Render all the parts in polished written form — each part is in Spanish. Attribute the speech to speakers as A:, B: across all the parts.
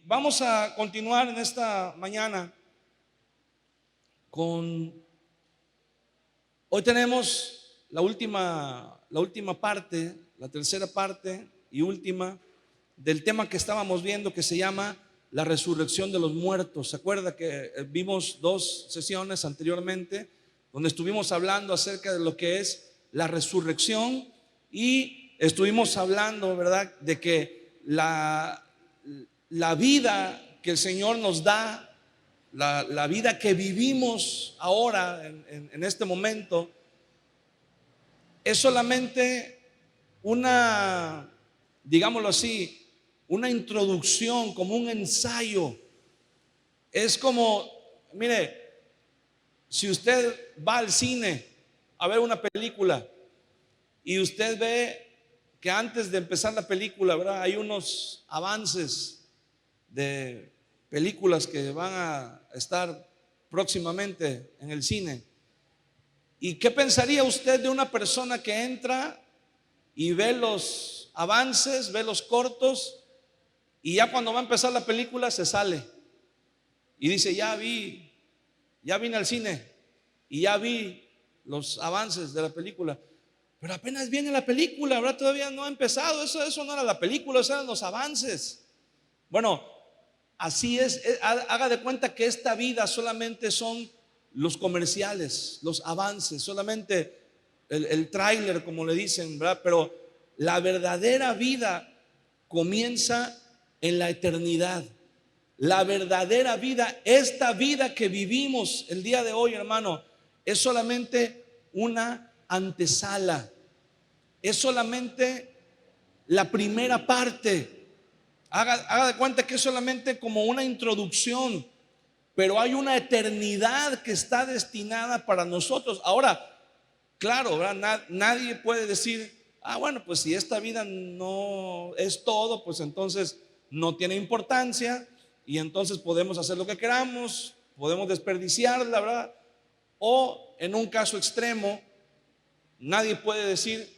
A: vamos a continuar en esta mañana con, hoy tenemos la última parte, la tercera parte y última del tema que estábamos viendo, que se llama la resurrección de los muertos. ¿Se acuerda que vimos 2 sesiones anteriormente donde estuvimos hablando acerca de lo que es la resurrección? Y estuvimos hablando, ¿verdad?, de que la vida que el Señor nos da, la vida que vivimos ahora en este momento, es solamente una, digámoslo así, una introducción, como un ensayo. Es como, mire, si usted va al cine a ver una película y usted ve que antes de empezar la película, ¿verdad?, hay unos avances de películas que van a estar próximamente en el cine. ¿Y qué pensaría usted de una persona que entra y ve los avances, ve los cortos, y ya cuando va a empezar la película se sale y dice: ya vine al cine y ya vi los avances de la película? Pero apenas viene la película, ¿verdad? Todavía no ha empezado. Eso no era la película, eso eran los avances. Bueno, así es. Haga de cuenta que esta vida solamente son los comerciales, los avances, solamente el tráiler, como le dicen, ¿verdad? Pero la verdadera vida comienza en la eternidad. La verdadera vida, esta vida que vivimos el día de hoy, hermano, es solamente una antesala, es solamente la primera parte. Haga de cuenta que es solamente como una introducción, pero hay una eternidad que está destinada para nosotros. Ahora, claro, ¿verdad? Nadie puede decir: bueno, pues si esta vida no es todo, pues entonces no tiene importancia y entonces podemos hacer lo que queramos, podemos desperdiciarla, ¿verdad? O en un caso extremo, nadie puede decir: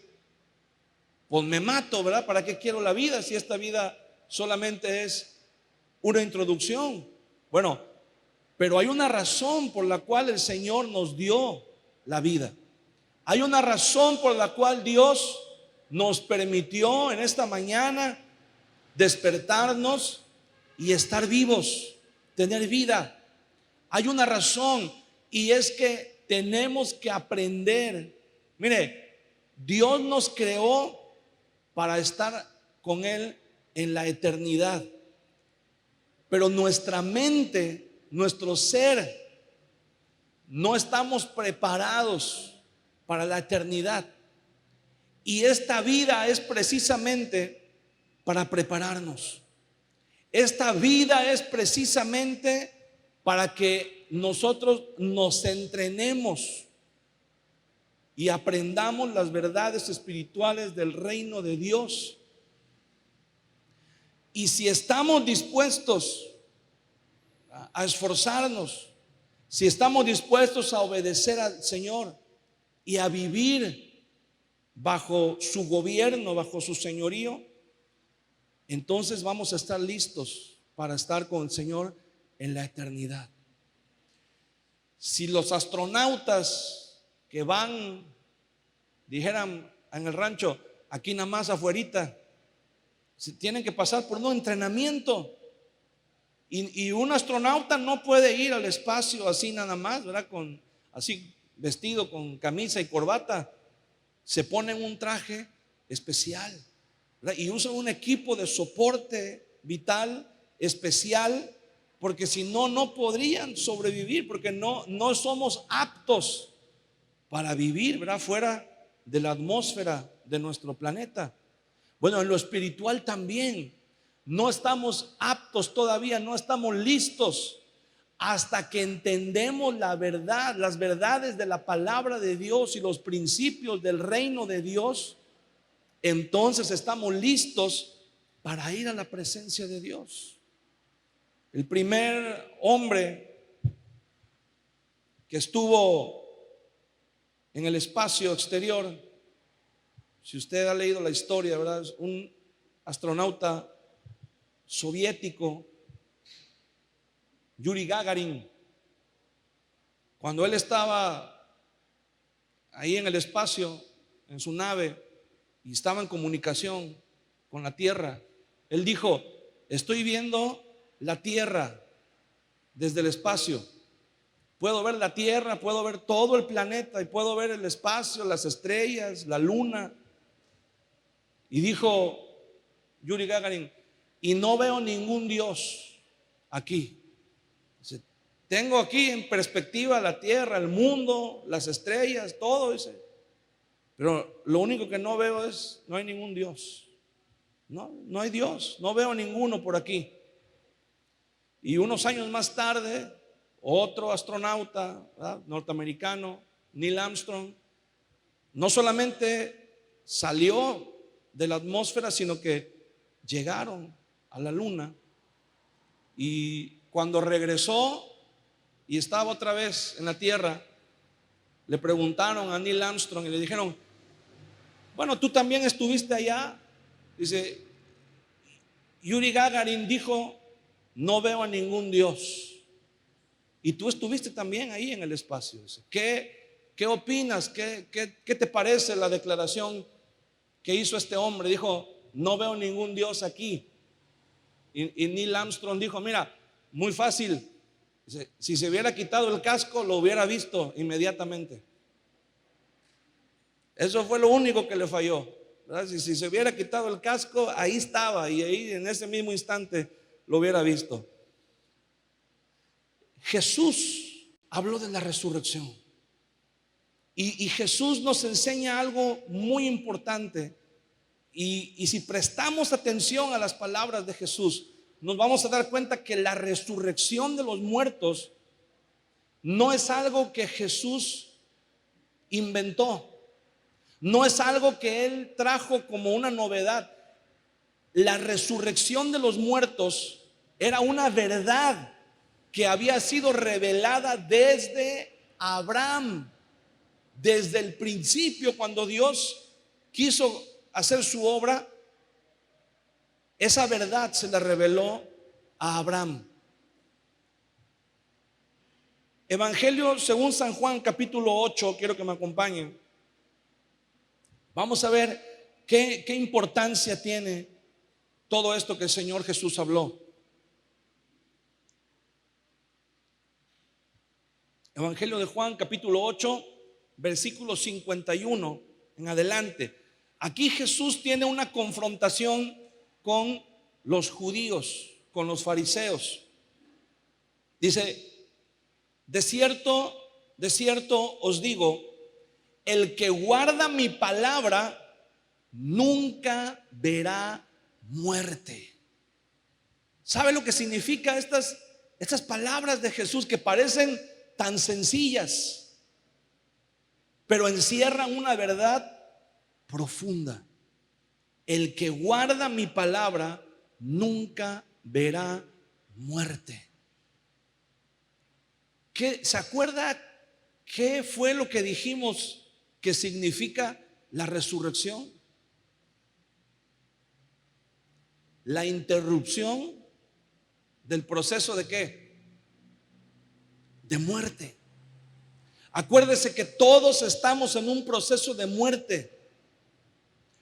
A: pues me mato, ¿verdad? ¿Para qué quiero la vida si esta vida solamente es una introducción? Bueno, pero hay una razón por la cual el Señor nos dio la vida. Hay una razón por la cual Dios nos permitió en esta mañana despertarnos y estar vivos, tener vida. Hay una razón, y es que tenemos que aprender. Mire, Dios nos creó para estar con Él en la eternidad, pero nuestra mente, nuestro ser, no estamos preparados para la eternidad. Y esta vida es precisamente para prepararnos. Esta vida es precisamente para que nosotros nos entrenemos y aprendamos las verdades espirituales del reino de Dios. Y si estamos dispuestos a esforzarnos, si estamos dispuestos a obedecer al Señor y a vivir bajo su gobierno, bajo su señorío, entonces vamos a estar listos para estar con el Señor en la eternidad. Si los astronautas que van, dijeran en el rancho, aquí nada más afuerita, si tienen que pasar por un entrenamiento, y un astronauta no puede ir al espacio así nada más, ¿verdad? Así vestido con camisa y corbata. Se ponen un traje especial, ¿verdad? Y usan un equipo de soporte vital especial, porque si no, no podrían sobrevivir, porque no somos aptos para vivir, ¿verdad?, fuera de la atmósfera de nuestro planeta. Bueno, en lo espiritual también no estamos aptos todavía, no estamos listos hasta que entendemos la verdad, las verdades de la palabra de Dios y los principios del reino de Dios. Entonces estamos listos para ir a la presencia de Dios. El primer hombre que estuvo en el espacio exterior, si usted ha leído la historia, ¿verdad?, es un astronauta soviético Yuri Gagarin, cuando él estaba ahí en el espacio, en su nave, y estaba en comunicación con la Tierra, él dijo: estoy viendo la Tierra desde el espacio. Puedo ver la Tierra, puedo ver todo el planeta y puedo ver el espacio, las estrellas, la luna. Y dijo Yuri Gagarin: y no veo ningún Dios aquí. Dice: tengo aquí en perspectiva la Tierra, el mundo, las estrellas, todo. Dice: pero lo único que no veo es, no hay ningún Dios. No hay Dios, no veo ninguno por aquí. Y unos años más tarde, otro astronauta, ¿verdad?, norteamericano, Neil Armstrong, no solamente salió de la atmósfera, sino que llegaron a la luna. Y cuando regresó y estaba otra vez en la Tierra, le preguntaron a Neil Armstrong y le dijeron: bueno, tú también estuviste allá. Dice: Yuri Gagarin dijo: no veo a ningún Dios. Y tú estuviste también ahí en el espacio. Dice: ¿qué opinas? ¿Qué te parece la declaración que hizo este hombre? Dijo: no veo ningún Dios aquí. Y Neil Armstrong dijo: mira, muy fácil. Dice: si se hubiera quitado el casco, lo hubiera visto inmediatamente. Eso fue lo único que le falló, ¿verdad? Si se hubiera quitado el casco, ahí estaba, y ahí en ese mismo instante lo hubiera visto. Jesús habló de la resurrección, y Jesús nos enseña algo muy importante. Y si prestamos atención a las palabras de Jesús, nos vamos a dar cuenta que la resurrección de los muertos no es algo que Jesús inventó, no es algo que Él trajo como una novedad. La resurrección de los muertos era una verdad que había sido revelada desde Abraham, desde el principio, cuando Dios quiso hacer su obra. Esa verdad se la reveló a Abraham. Evangelio según San Juan, capítulo 8, quiero que me acompañen. Vamos a ver qué importancia tiene todo esto que el Señor Jesús habló. Evangelio de Juan, capítulo 8, versículo 51 en adelante. Aquí Jesús tiene una confrontación con los judíos, con los fariseos. Dice: de cierto os digo, el que guarda mi palabra nunca verá muerte. ¿Sabe lo que significa estas palabras de Jesús, que parecen tan sencillas, pero encierran una verdad profunda? El que guarda mi palabra nunca verá muerte. ¿Se acuerda qué fue lo que dijimos que significa la resurrección? La interrupción del proceso ¿de qué? De muerte. Acuérdese que todos estamos en un proceso de muerte.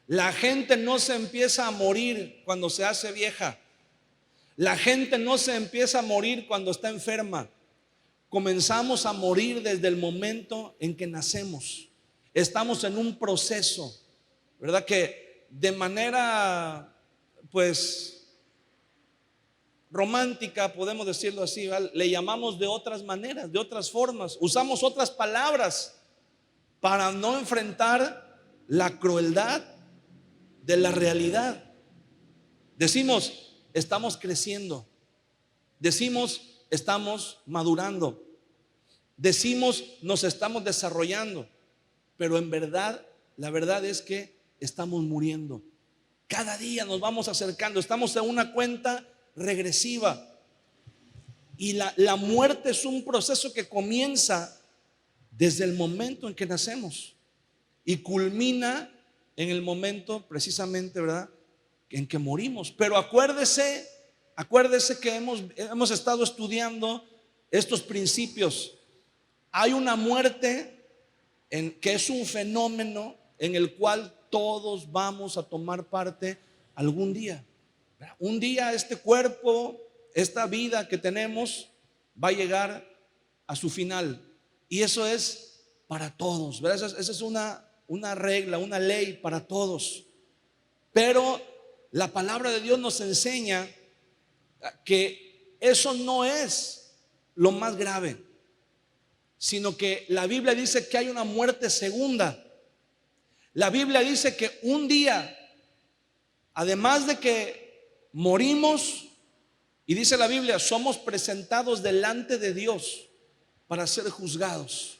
A: La gente no se empieza a morir cuando se hace vieja. La gente no se empieza a morir cuando está enferma. Comenzamos a morir desde el momento en que nacemos. Estamos en un proceso, ¿verdad?, que de manera pues romántica, podemos decirlo así, ¿verdad?, le llamamos de otras maneras, de otras formas. Usamos otras palabras para no enfrentar la crueldad de la realidad. Decimos: estamos creciendo. Decimos: estamos madurando. Decimos: nos estamos desarrollando. Pero en verdad, la verdad es que estamos muriendo. Cada día nos vamos acercando. Estamos en una cuenta regresiva. Y la muerte es un proceso que comienza desde el momento en que nacemos y culmina en el momento precisamente, ¿verdad?, en que morimos. Pero acuérdese que hemos estado estudiando estos principios. Hay una muerte que es un fenómeno en el cual todos vamos a tomar parte algún día. Un día este cuerpo, esta vida que tenemos va a llegar a su final. Y eso es para todos, ¿verdad? Esa es una regla, una ley para todos. Pero la palabra de Dios nos enseña que eso no es lo más grave, sino que la Biblia dice que hay una muerte segunda. La Biblia dice que un día, además de que morimos, y dice la Biblia, somos presentados delante de Dios para ser juzgados.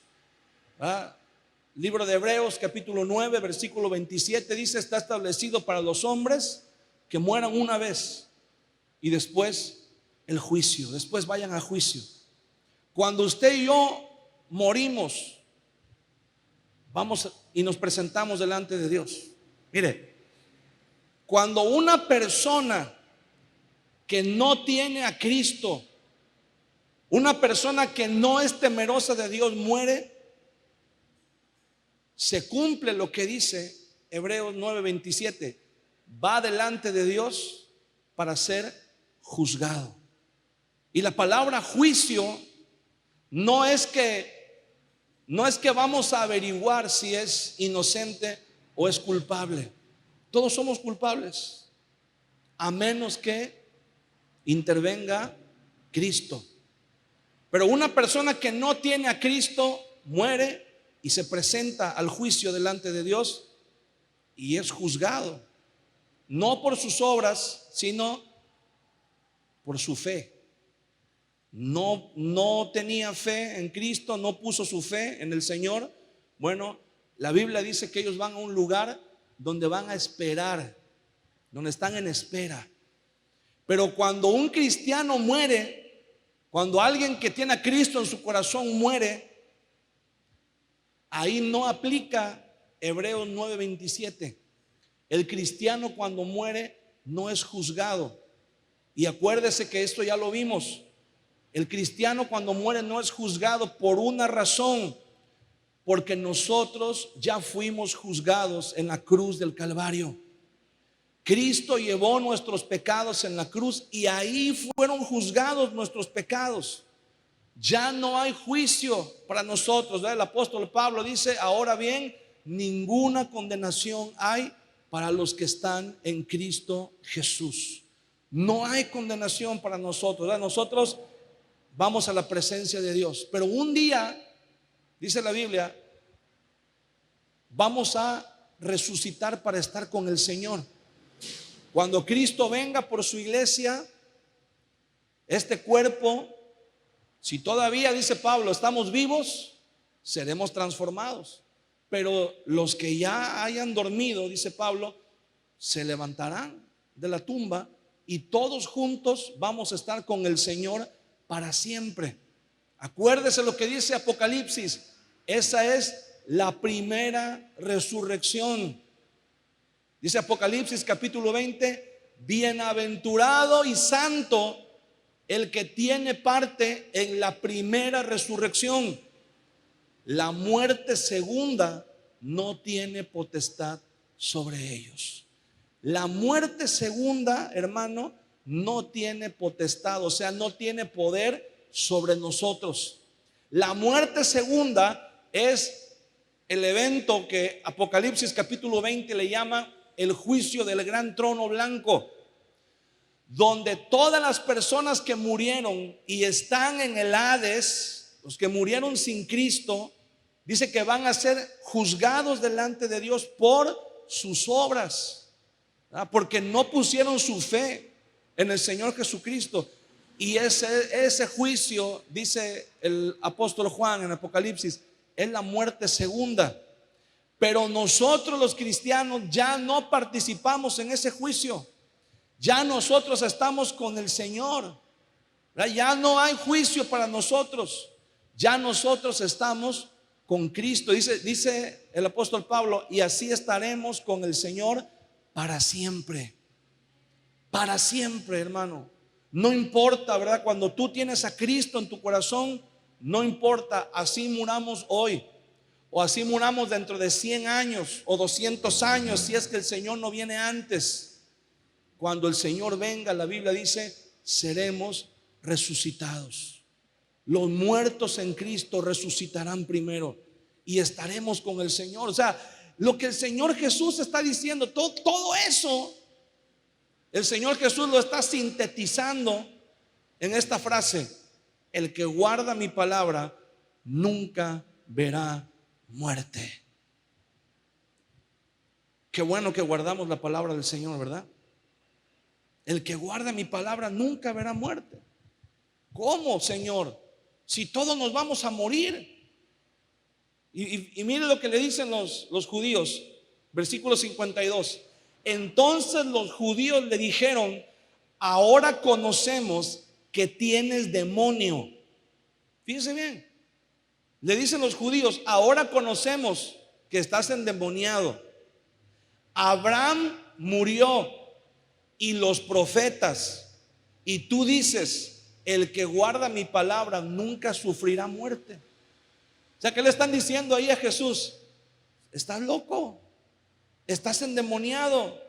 A: ¿Ah? Libro de Hebreos capítulo 9 versículo 27 dice: está establecido para los hombres que mueran una vez y después el juicio, después vayan a juicio. Cuando usted y yo morimos, vamos y nos presentamos delante de Dios. Mire, cuando una persona que no tiene a Cristo, una persona que no es temerosa de Dios muere, se cumple lo que dice Hebreos 9:27, va delante de Dios para ser juzgado. Y la palabra juicio no es que vamos a averiguar si es inocente o es culpable. Todos somos culpables, a menos que intervenga Cristo. Pero una persona que no tiene a Cristo muere y se presenta al juicio delante de Dios y es juzgado, no por sus obras, sino por su fe. No tenía fe en Cristo, no puso su fe en el Señor. Bueno, la Biblia dice que ellos van a un lugar donde van a esperar, donde están en espera. Pero cuando un cristiano muere, cuando alguien que tiene a Cristo en su corazón muere, ahí no aplica Hebreos 9:27. El cristiano cuando muere no es juzgado. Y acuérdese que esto ya lo vimos. El cristiano cuando muere no es juzgado por una razón, porque nosotros ya fuimos juzgados en la cruz del Calvario. Cristo llevó nuestros pecados en la cruz y ahí fueron juzgados nuestros pecados. Ya no hay juicio para nosotros, ¿verdad? El apóstol Pablo dice: ahora bien, ninguna condenación hay para los que están en Cristo Jesús. No hay condenación para nosotros, ¿verdad? Nosotros vamos a la presencia de Dios, pero un día, dice la Biblia, vamos a resucitar para estar con el Señor. Cuando Cristo venga por su iglesia, este cuerpo, si todavía, dice Pablo, estamos vivos, seremos transformados. Pero los que ya hayan dormido, dice Pablo, se levantarán de la tumba y todos juntos vamos a estar con el Señor para siempre. Acuérdese lo que dice Apocalipsis. Esa es la primera resurrección. Dice Apocalipsis capítulo 20: bienaventurado y santo el que tiene parte en la primera resurrección. La muerte segunda no tiene potestad sobre ellos. La muerte segunda, hermano, no tiene potestad, o sea, no tiene poder sobre nosotros. La muerte segunda es el evento que Apocalipsis capítulo 20 le llama el juicio del gran trono blanco, donde todas las personas que murieron y están en el Hades, los que murieron sin Cristo, dice que van a ser juzgados delante de Dios por sus obras, ¿verdad? Porque no pusieron su fe en el Señor Jesucristo. Y ese juicio, dice el apóstol Juan en Apocalipsis, es la muerte segunda. Pero nosotros los cristianos ya no participamos en ese juicio. Ya nosotros estamos con el Señor, ¿verdad? Ya no hay juicio para nosotros. Ya nosotros estamos con Cristo. Dice el apóstol Pablo: y así estaremos con el Señor para siempre. Para siempre, hermano. No importa, ¿verdad? Cuando tú tienes a Cristo en tu corazón, no importa, así muramos hoy o así muramos dentro de 100 años o 200 años, si es que el Señor no viene antes. Cuando el Señor venga, la Biblia dice, seremos resucitados. Los muertos en Cristo resucitarán primero y estaremos con el Señor. O sea, lo que el Señor Jesús está diciendo, todo eso, el Señor Jesús lo está sintetizando en esta frase: el que guarda mi palabra nunca verá muerte. Qué bueno que guardamos la palabra del Señor, ¿verdad? El que guarda mi palabra nunca verá muerte. ¿Cómo, Señor? Si todos nos vamos a morir. Y mire lo que le dicen los judíos, versículo 52. Entonces los judíos le dijeron: ahora conocemos que tienes demonio. Fíjense bien, le dicen los judíos: ahora conocemos que estás endemoniado. Abraham murió y los profetas, y tú dices: el que guarda mi palabra nunca sufrirá muerte. O sea, ¿qué le están diciendo ahí a Jesús? Estás loco, estás endemoniado,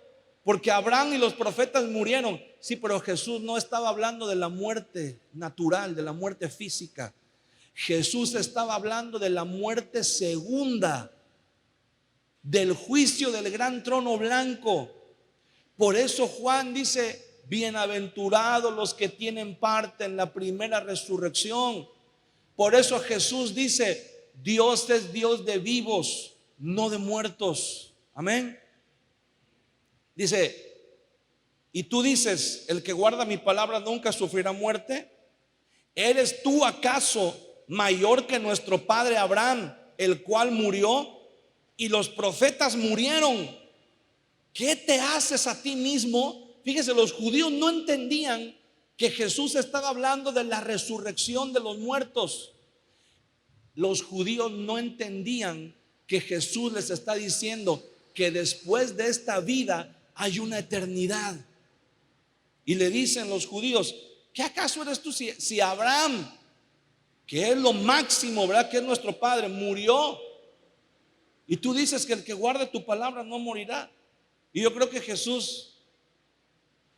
A: porque Abraham y los profetas murieron. Sí, pero Jesús no estaba hablando de la muerte natural, de la muerte física. Jesús estaba hablando de la muerte segunda, del juicio del gran trono blanco. Por eso Juan dice: bienaventurados los que tienen parte en la primera resurrección. Por eso Jesús dice: Dios es Dios de vivos, no de muertos. Amén. Dice: y tú dices, el que guarda mi palabra nunca sufrirá muerte. ¿Eres tú acaso mayor que nuestro padre Abraham, el cual murió y los profetas murieron? ¿Qué te haces a ti mismo? Fíjese, los judíos no entendían que Jesús estaba hablando de la resurrección de los muertos. Los judíos no entendían que Jesús les está diciendo que después de esta vida hay una eternidad. Y le dicen los judíos: ¿qué acaso eres tú? Si Abraham, que es lo máximo, ¿verdad?, que es nuestro padre, murió, y tú dices que el que guarde tu palabra no morirá. Y yo creo que Jesús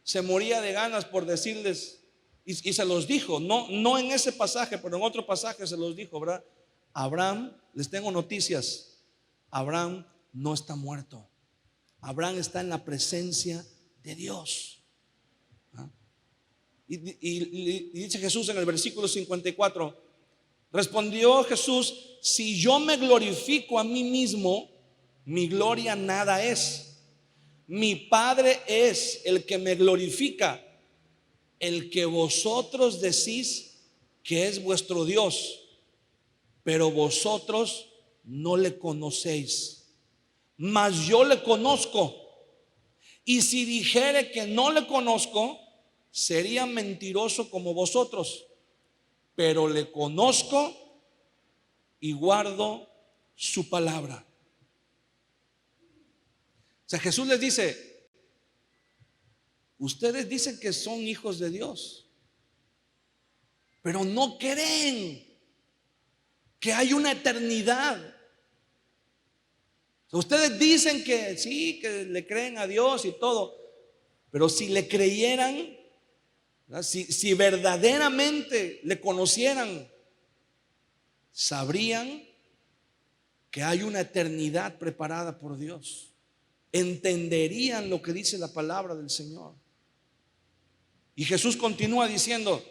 A: se moría de ganas por decirles, y se los dijo, no en ese pasaje, pero en otro pasaje se los dijo, ¿verdad? Abraham, les tengo noticias, Abraham no está muerto. Abraham está en la presencia de Dios. Y dice Jesús en el versículo 54, respondió Jesús: si yo me glorifico a mí mismo, mi gloria nada es. Mi Padre es el que me glorifica, el que vosotros decís que es vuestro Dios, pero vosotros no le conocéis, mas yo le conozco. Y si dijere que no le conozco, sería mentiroso como vosotros, pero le conozco y guardo su palabra. O sea, Jesús les dice: ustedes dicen que son hijos de Dios, pero no creen que hay una eternidad. Ustedes dicen que sí, que le creen a Dios y todo, pero si le creyeran, si verdaderamente le conocieran, sabrían que hay una eternidad preparada por Dios. Entenderían lo que dice la palabra del Señor. Y Jesús continúa diciendo: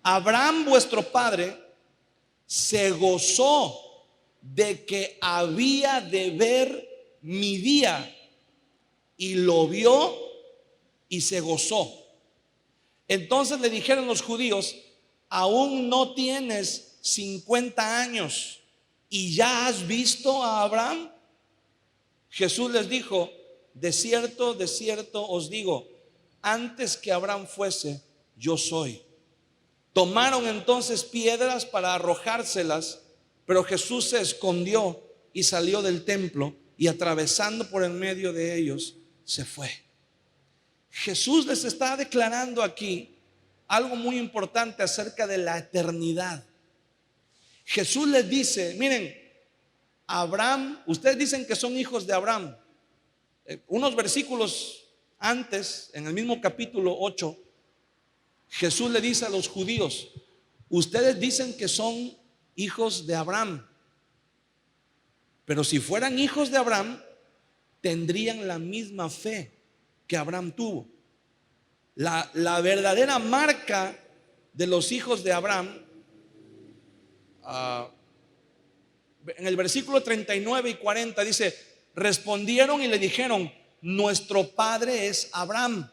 A: Abraham vuestro padre se gozó de que había de ver mi día, y lo vio y se gozó. Entonces le dijeron los judíos: aún no tienes 50 años y ya has visto a Abraham. Jesús les dijo: de cierto os digo, antes que Abraham fuese, yo soy. Tomaron entonces piedras para arrojárselas, pero Jesús se escondió y salió del templo, y atravesando por en medio de ellos se fue. Jesús les está declarando aquí algo muy importante acerca de la eternidad. Jesús les dice, miren, Abraham, ustedes dicen que son hijos de Abraham. Unos versículos antes, en el mismo capítulo 8, Jesús le dice a los judíos, ustedes dicen que son hijos de Abraham, pero si fueran hijos de Abraham, tendrían la misma fe que Abraham tuvo. La verdadera marca de los hijos de Abraham, en el versículo 39 y 40 dice, respondieron y le dijeron, nuestro padre es Abraham.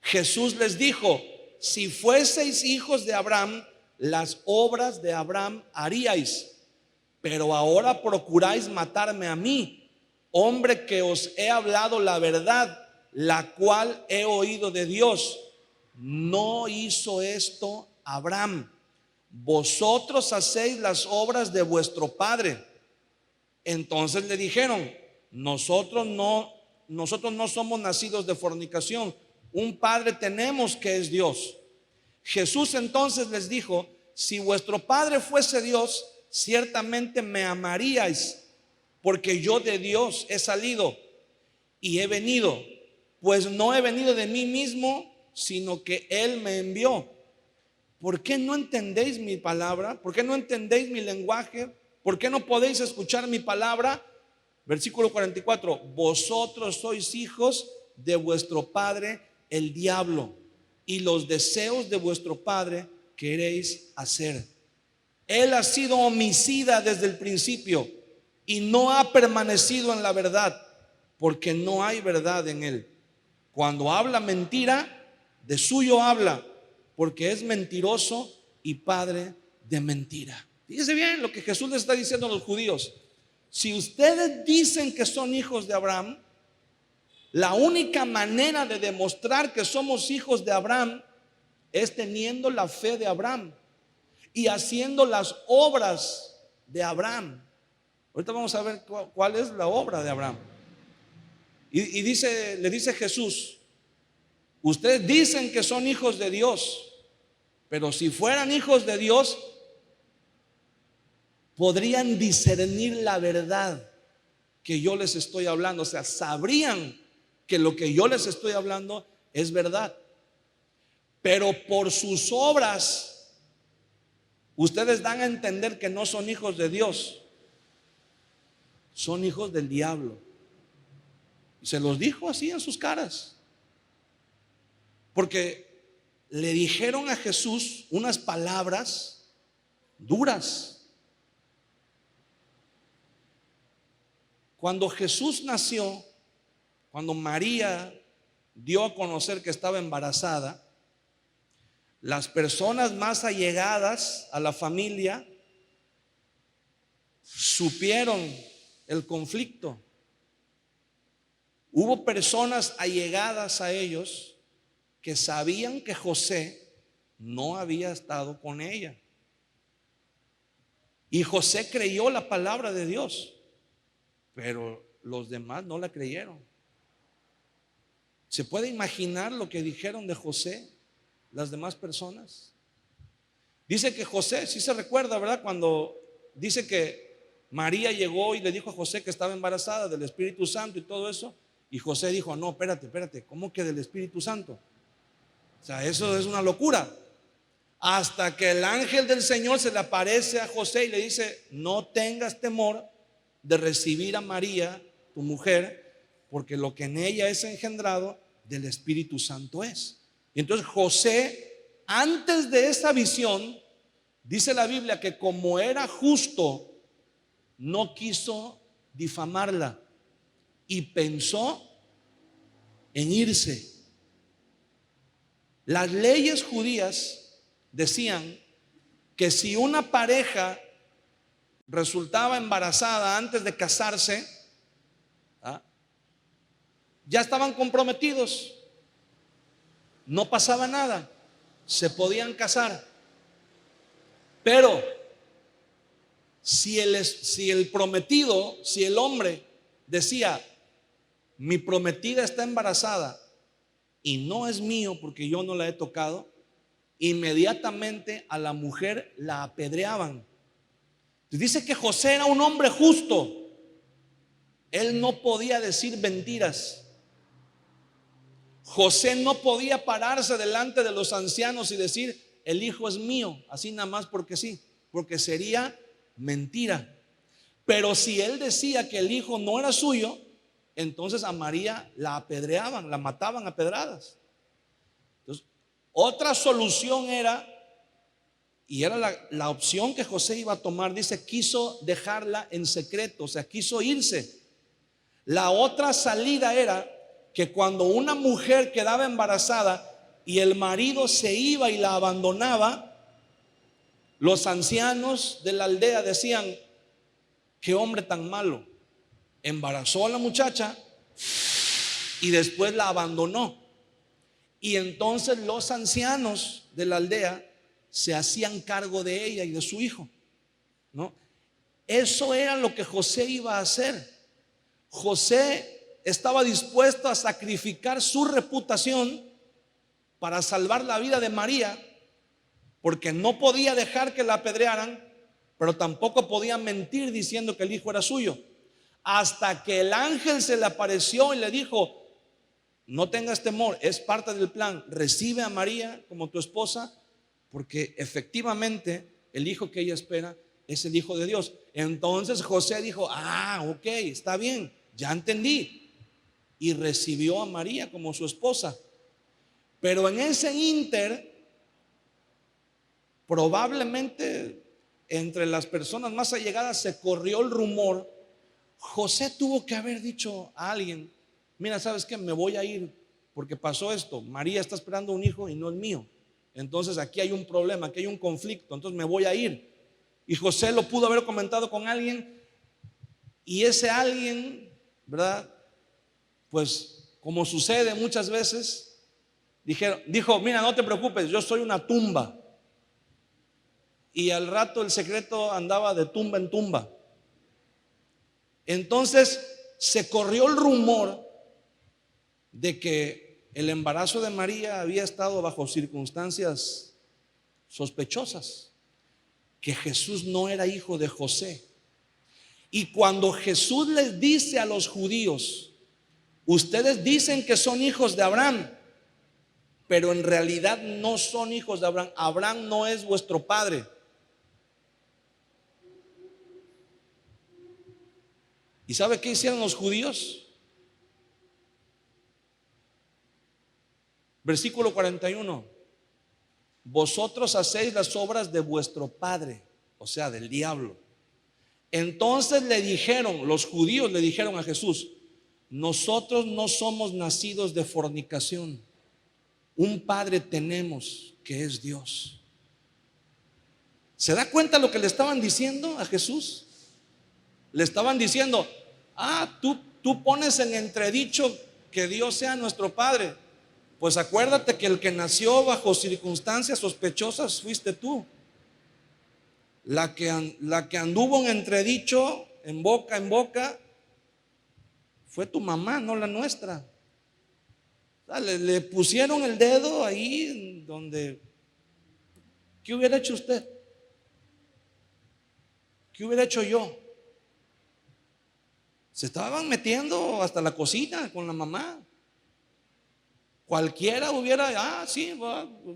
A: Jesús les dijo, si fueseis hijos de Abraham, las obras de Abraham haríais, pero ahora procuráis matarme a mí, hombre que os he hablado la verdad, la cual he oído de Dios. No hizo esto Abraham. Vosotros hacéis las obras de vuestro padre. Entonces le dijeron, nosotros no somos nacidos de fornicación, un padre tenemos que es Dios. Jesús entonces les dijo, si vuestro padre fuese Dios, ciertamente me amaríais, porque yo de Dios he salido y he venido, pues no he venido de mí mismo, sino que Él me envió. ¿Por qué no entendéis mi palabra? ¿Por qué no entendéis mi lenguaje? ¿Por qué no podéis escuchar mi palabra? Versículo 44, vosotros sois hijos de vuestro padre el diablo, y los deseos de vuestro padre queréis hacer. Él ha sido homicida desde el principio y no ha permanecido en la verdad, porque no hay verdad en él. Cuando habla mentira, de suyo habla, porque es mentiroso y padre de mentira. Fíjense bien lo que Jesús les está diciendo a los judíos. Si ustedes dicen que son hijos de Abraham, la única manera de demostrar que somos hijos de Abraham es teniendo la fe de Abraham y haciendo las obras de Abraham. Ahorita vamos a ver cuál es la obra de Abraham. Y le dice Jesús, ustedes dicen que son hijos de Dios, pero si fueran hijos de Dios, podrían discernir la verdad que yo les estoy hablando. O sea, sabrían que lo que yo les estoy hablando es verdad. Pero por sus obras, ustedes dan a entender que no son hijos de Dios, son hijos del diablo. Y se los dijo así en sus caras, porque le dijeron a Jesús unas palabras duras. Cuando Jesús nació, cuando María dio a conocer que estaba embarazada, las personas más allegadas a la familia supieron el conflicto. Hubo personas allegadas a ellos que sabían que José no había estado con ella. Y José creyó la palabra de Dios, pero los demás no la creyeron. ¿Se puede imaginar lo que dijeron de José las demás personas? Dice que José, sí se recuerda, ¿verdad? Cuando dice que María llegó y le dijo a José que estaba embarazada del Espíritu Santo y todo eso, y José dijo, no, espérate, ¿cómo que del Espíritu Santo? O sea, eso es una locura. Hasta que el ángel del Señor se le aparece a José y le dice, no tengas temor de recibir a María, tu mujer, porque lo que en ella es engendrado del Espíritu Santo es. Y entonces José, antes de esa visión, dice la Biblia que como era justo, no quiso difamarla y pensó en irse. Las leyes judías decían que si una pareja resultaba embarazada antes de casarse, ya estaban comprometidos, no pasaba nada, se podían casar. Pero si el prometido, si el hombre decía, mi prometida está embarazada, y no es mío porque yo no la he tocado, inmediatamente a la mujer la apedreaban. Dice que José era un hombre justo. Él no podía decir mentiras. José no podía pararse delante de los ancianos y decir: el hijo es mío, así nada más porque sí, porque sería mentira. Pero si él decía que el hijo no era suyo, entonces a María la apedreaban, la mataban a pedradas. Entonces, otra solución era, y era la opción que José iba a tomar, dice, quiso dejarla en secreto, o sea, quiso irse. La otra salida era que cuando una mujer quedaba embarazada y el marido se iba y la abandonaba, los ancianos de la aldea decían: qué hombre tan malo, embarazó a la muchacha y después la abandonó. Y entonces los ancianos de la aldea se hacían cargo de ella y de su hijo, ¿no? Eso era lo que José iba a hacer. José estaba dispuesto a sacrificar su reputación para salvar la vida de María, porque no podía dejar que la apedrearan, pero tampoco podía mentir diciendo que el hijo era suyo. Hasta que el ángel se le apareció y le dijo: no tengas temor, es parte del plan, recibe a María como tu esposa, porque efectivamente el hijo que ella espera es el Hijo de Dios. Entonces José dijo: ok, está bien, ya entendí. Y recibió a María como su esposa. Pero en ese ínter, probablemente entre las personas más allegadas se corrió el rumor. José tuvo que haber dicho a alguien: mira, ¿sabes qué? Me voy a ir porque pasó esto. María está esperando un hijo y no es mío. Entonces aquí hay un problema, aquí hay un conflicto, entonces me voy a ir. Y José lo pudo haber comentado con alguien, y ese alguien, ¿verdad? Pues como sucede muchas veces, dijo: mira, no te preocupes, yo soy una tumba. Y al rato el secreto andaba de tumba en tumba. Entonces se corrió el rumor de que el embarazo de María había estado bajo circunstancias sospechosas, que Jesús no era hijo de José. Y cuando Jesús les dice a los judíos: ustedes dicen que son hijos de Abraham, pero en realidad no son hijos de Abraham. Abraham no es vuestro padre. ¿Y sabe qué hicieron los judíos? Versículo 41: vosotros hacéis las obras de vuestro padre, o sea, del diablo. Entonces le dijeron, los judíos le dijeron a Jesús: nosotros no somos nacidos de fornicación, un padre tenemos que es Dios. ¿Se da cuenta lo que le estaban diciendo a Jesús? Le estaban diciendo: tú pones en entredicho que Dios sea nuestro padre. Pues acuérdate que el que nació bajo circunstancias sospechosas fuiste tú. La que anduvo en entredicho, en boca, fue tu mamá, no la nuestra. O sea, le pusieron el dedo ahí donde. ¿Qué hubiera hecho usted? ¿Qué hubiera hecho yo? Se estaban metiendo hasta la cocina con la mamá. Cualquiera hubiera,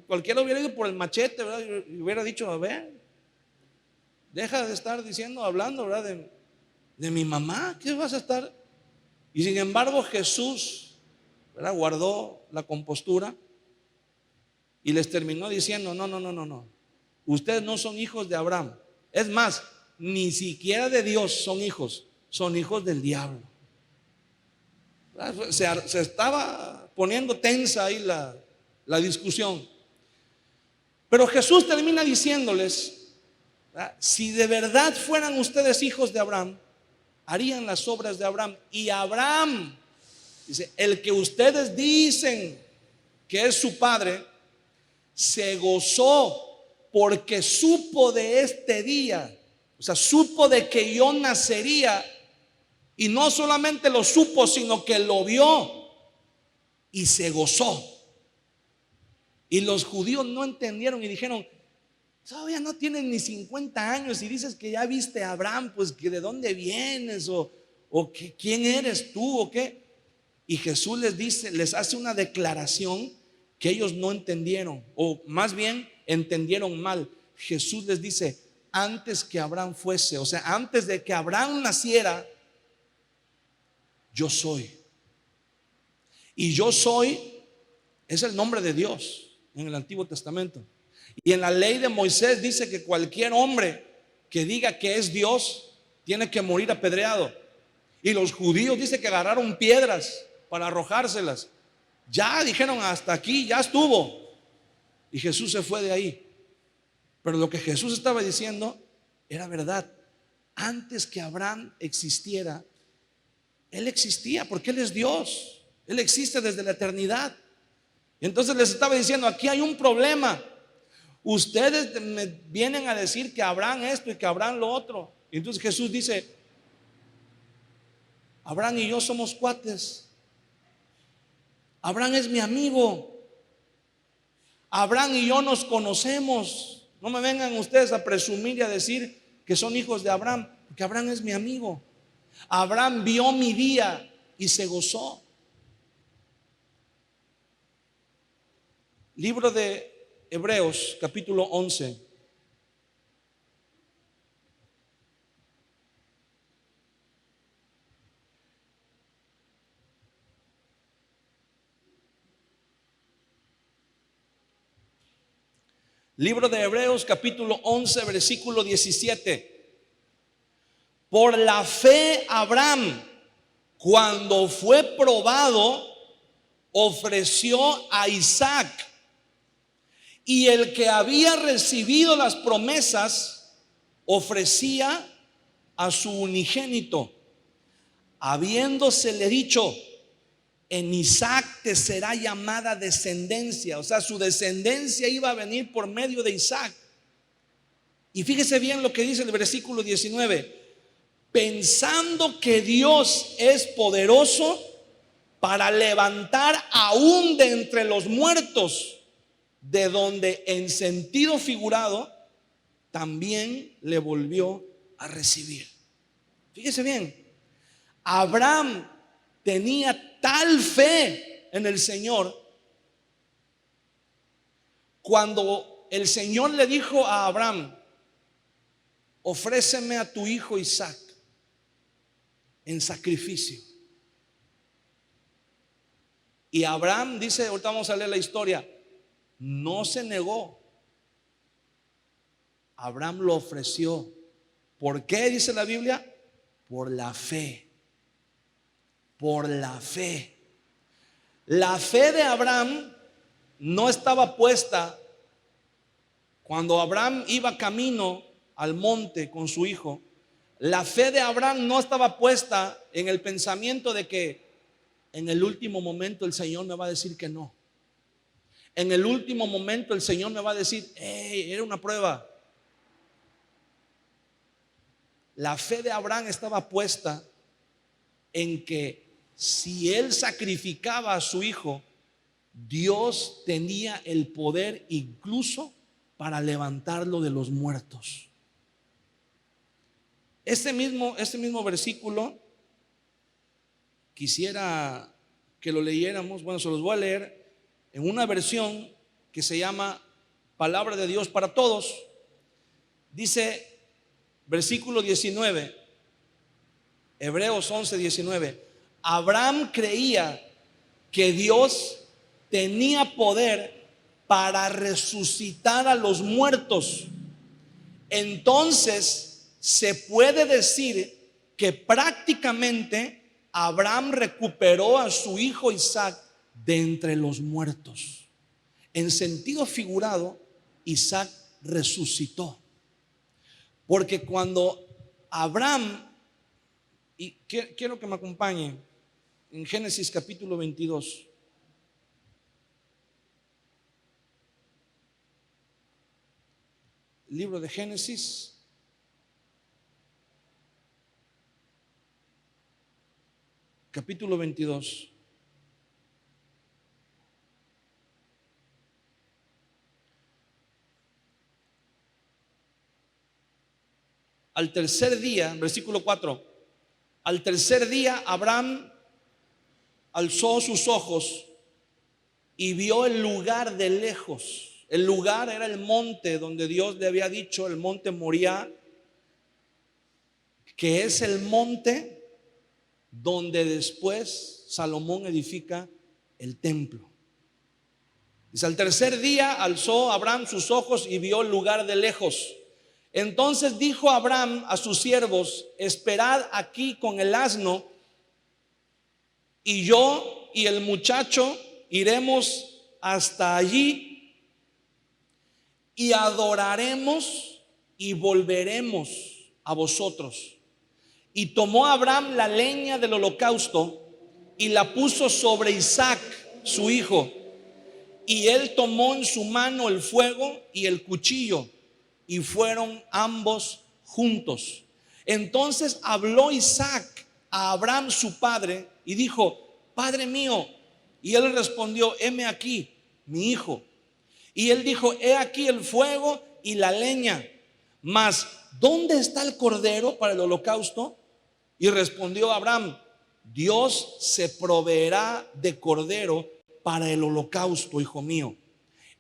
A: cualquiera hubiera ido por el machete, ¿verdad? Y hubiera dicho: a ver, deja de estar hablando, ¿verdad? De mi mamá, ¿qué vas a estar? Y sin embargo Jesús, ¿verdad?, guardó la compostura y les terminó diciendo: no, ustedes no son hijos de Abraham. Es más, ni siquiera de Dios son hijos del diablo. Se estaba poniendo tensa ahí la discusión. Pero Jesús termina diciéndoles: si de verdad fueran ustedes hijos de Abraham, harían las obras de Abraham. Y Abraham, dice, el que ustedes dicen que es su padre, se gozó porque supo de este día. O sea, supo de que yo nacería. Y no solamente lo supo, sino que lo vio y se gozó. Y los judíos no entendieron y dijeron: todavía no tienes ni 50 años y dices que ya viste a Abraham, pues que de dónde vienes o que quién eres tú o qué. Y Jesús les dice, les hace una declaración que ellos no entendieron, o más bien entendieron mal. Jesús les dice: antes que Abraham fuese, o sea, antes de que Abraham naciera, yo soy. Y yo soy es el nombre de Dios en el Antiguo Testamento. Y en la ley de Moisés dice que cualquier hombre que diga que es Dios tiene que morir apedreado. Y los judíos dicen que agarraron piedras para arrojárselas. Ya dijeron: hasta aquí, ya estuvo. Y Jesús se fue de ahí. Pero lo que Jesús estaba diciendo era verdad. Antes que Abraham existiera, Él existía, porque Él es Dios. Él existe desde la eternidad. Y entonces les estaba diciendo: aquí hay un problema. Ustedes me vienen a decir que Abraham esto y que Abraham lo otro. Y entonces Jesús dice: Abraham y yo somos cuates. Abraham es mi amigo. Abraham y yo nos conocemos. No me vengan ustedes a presumir y a decir que son hijos de Abraham, porque Abraham es mi amigo. Abraham vio mi día y se gozó. Libro de Hebreos, capítulo 11. Libro de Hebreos, capítulo 11, versículo 17. Por la fe Abraham, cuando fue probado, ofreció a Isaac. Y el que había recibido las promesas ofrecía a su unigénito, habiéndosele dicho: en Isaac te será llamada descendencia. O sea, su descendencia iba a venir por medio de Isaac. Y fíjese bien lo que dice el versículo 19: pensando que Dios es poderoso para levantar aún de entre los muertos, de donde en sentido figurado también le volvió a recibir. Fíjese bien, Abraham tenía tal fe en el Señor, cuando el Señor le dijo a Abraham: ofréceme a tu hijo Isaac en sacrificio. Y Abraham dice, ahorita vamos a leer la historia, no se negó. Abraham lo ofreció. ¿Por qué dice la Biblia? Por la fe. Por la fe. La fe de Abraham no estaba puesta cuando Abraham iba camino al monte con su hijo. La fe de Abraham no estaba puesta en el pensamiento de que en el último momento el Señor me va a decir que no. En el último momento el Señor me va a decir: hey, era una prueba. La fe de Abraham estaba puesta en que si él sacrificaba a su hijo, Dios tenía el poder incluso para levantarlo de los muertos. Este mismo versículo quisiera que lo leyéramos. Bueno, se los voy a leer en una versión que se llama Palabra de Dios para Todos. Dice, versículo 19, Hebreos 11, 19: Abraham creía que Dios tenía poder para resucitar a los muertos. Entonces se puede decir que prácticamente Abraham recuperó a su hijo Isaac de entre los muertos. En sentido figurado, Isaac resucitó. Porque cuando Abraham, y quiero que me acompañen en Génesis capítulo 22. Libro de Génesis, capítulo 22. al tercer día, versículo 4, al tercer día Abraham alzó sus ojos y vio el lugar de lejos. El lugar era el monte donde Dios le había dicho, el monte Moriah, que es el monte donde después Salomón edifica el templo. Dice, al tercer día alzó Abraham sus ojos y vio el lugar de lejos. Entonces dijo Abraham a sus siervos, esperad aquí con el asno, y yo y el muchacho iremos hasta allí y adoraremos y volveremos a vosotros. Y tomó Abraham la leña del holocausto y la puso sobre Isaac, su hijo. Y él tomó en su mano el fuego y el cuchillo, y fueron ambos juntos. Entonces habló Isaac a Abraham su padre y dijo, Padre mío. Y él respondió, heme aquí, mi hijo. Y él dijo, he aquí el fuego y la leña, mas ¿dónde está el cordero para el holocausto? Y respondió Abraham, Dios se proveerá de cordero para el holocausto, hijo mío.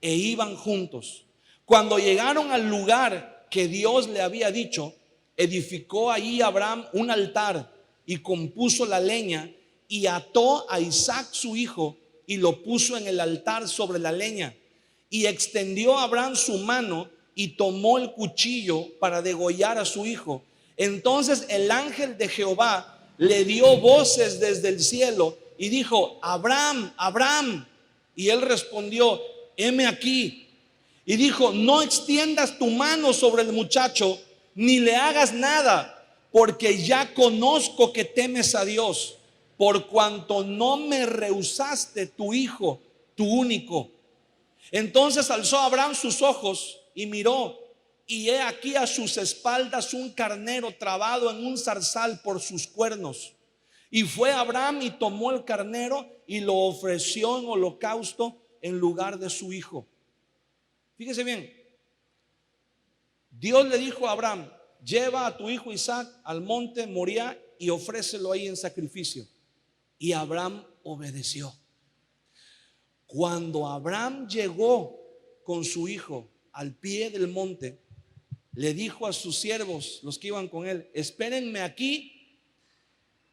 A: E iban juntos. Cuando llegaron al lugar que Dios le había dicho, edificó allí Abraham un altar y compuso la leña y ató a Isaac su hijo y lo puso en el altar sobre la leña. Y extendió Abraham su mano y tomó el cuchillo para degollar a su hijo. Entonces el ángel de Jehová le dio voces desde el cielo y dijo, Abraham, Abraham. Y él respondió, heme aquí. Y dijo, no extiendas tu mano sobre el muchacho, ni le hagas nada, porque ya conozco que temes a Dios, por cuanto no me rehusaste tu hijo, tu único. Entonces alzó Abraham sus ojos y miró, y he aquí a sus espaldas un carnero trabado en un zarzal por sus cuernos. Y fue Abraham y tomó el carnero y lo ofreció en holocausto en lugar de su hijo. Fíjese bien, Dios le dijo a Abraham, lleva a tu hijo Isaac al monte Moriah y ofrécelo ahí en sacrificio. Y Abraham obedeció. Cuando Abraham llegó con su hijo al pie del monte, le dijo a sus siervos, los que iban con él, espérenme aquí,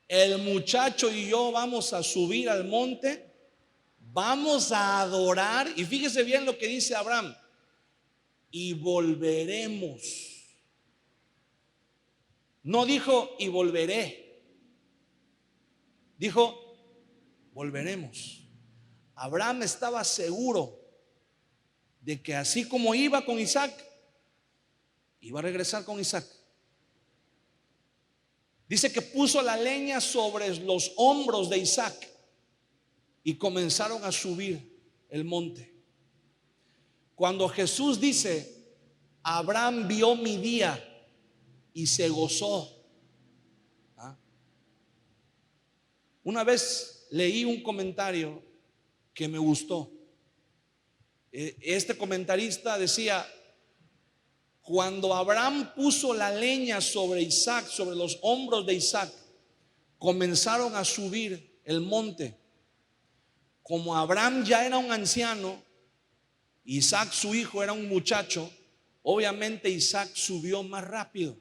A: el muchacho y yo vamos a subir al monte, vamos a adorar. Y fíjese bien lo que dice Abraham, y volveremos. No dijo y volveré, dijo volveremos. Abraham estaba seguro de que así como iba con Isaac, iba a regresar con Isaac. Dice que puso la leña sobre los hombros de Isaac y comenzaron a subir el monte. Cuando Jesús dice, Abraham vio mi día y se gozó. Una vez leí un comentario que me gustó. Este comentarista decía, cuando Abraham puso la leña sobre Isaac, sobre los hombros de Isaac, comenzaron a subir el monte. Como Abraham ya era un anciano, Isaac su hijo era un muchacho, obviamente Isaac subió más rápido.